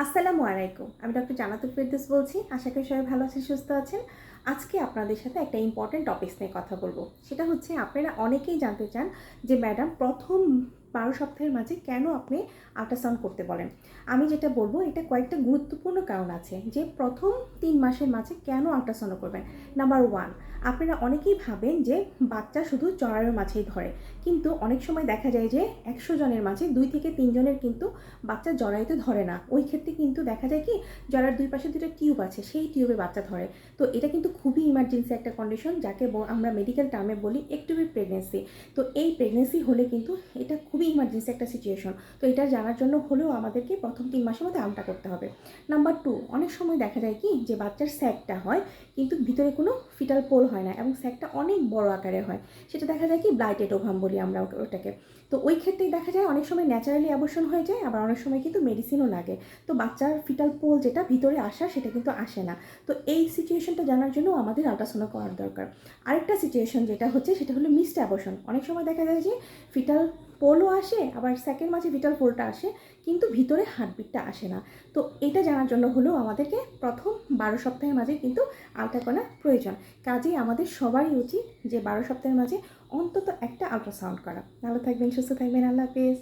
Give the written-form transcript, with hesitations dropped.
আসসালামু আলাইকুম। আমি ডক্টর জান্নাতুল ফেরদৌস বলছি। আশা করি সবাই ভালো আছেন, সুস্থ আছেন। আজকে আপনাদের সাথে একটা ইম্পর্টেন্ট টপিকস নিয়ে কথা বলবো। সেটা হচ্ছে আপনারা অনেকেই জানতে চান যে ম্যাডাম প্রথম ১২ সপ্তাহের মাঝে কেন আপনি আল্ট্রাসাউন্ড করতে বলেন? আমি যেটা বলবো এটা কয়েকটা গুরুত্বপূর্ণ কারণ আছে যে প্রথম ৩ মাসের মাঝে কেন আল্ট্রাসাউন্ড করবেন। নাম্বার 1, আপনারা অনেকেই ভাবেন যে বাচ্চা শুধু জরায়ুর মাঝেই ধরে। কিন্তু অনেক সময় দেখা যায় যে ১০০ জনের মাঝে ২ থেকে ৩ জনের কিন্তু বাচ্চা জরায়ুতে ধরে না। ওই ক্ষেত্রে কিন্তু দেখা যায় কি জরায়ুর ২ পাশে ২টা টিউব আছে, সেই টিউবে বাচ্চা ধরে। তো এটা কিন্তু খুবই ইমার্জেন্সি একটা কন্ডিশন, যাকে আমরা মেডিকেল টার্মে বলি একটিভ প্রেগনেন্সি। তো এই প্রেগনেন্সি হলে কিন্তু এটা খুবই ইমার্জেন্সি একটা সিচুয়েশন। তো এটা জানার জন্য হলেও আমাদেরকে প্রথম ৩ মাসের মধ্যে আলট্রা করতে হবে। নাম্বার 2, অনেক সময় দেখা যায় কি যে বাচ্চার স্যাকটা হয় কিন্তু ভিতরে কোনো ফিটাল পোল হয় না এবং স্যাকটা অনেক বড় আকারে হয়। সেটা দেখা যায় কি ব্লাইটেড ওভাম বলি আমরা ওটাকে। তো ওই ক্ষেত্রেই দেখা যায় অনেক সময় ন্যাচারালি অ্যাবর্শন হয়ে যায়, আবার অনেক সময় কিন্তু মেডিসিনও লাগে। তো বাচ্চার ফিটাল পোল যেটা ভিতরে আসা সেটা কিন্তু আসে না। তো এই সিচুয়েশনটা জানার জন্য আমাদের আল্ট্রাসাউন্ড করার দরকার। আরেকটা সিচুয়েশন যেটা হচ্ছে সেটা হলো মিসড অ্যাবর্শন। অনেক সময় দেখা যায় যে ফিটাল পোলও আসে, আবার সেকেন্ড মাঝে ফিটাল পোলটা আসে কিন্তু ভিতরে হার্টবিটটা আসে না। তো এটা জানার জন্য হলেও আমাদেরকে প্রথম ১২ সপ্তাহের মাঝে কিন্তু আলট্রা করা প্রয়োজন। কাজেই আমাদের সবারই উচিত যে ১২ সপ্তাহের মাঝে অন্তত একটা আল্ট্রাসাউন্ড করা। ভালো থাকবেন, সুস্থ থাকবেন, আল্লাহ হাফেজ।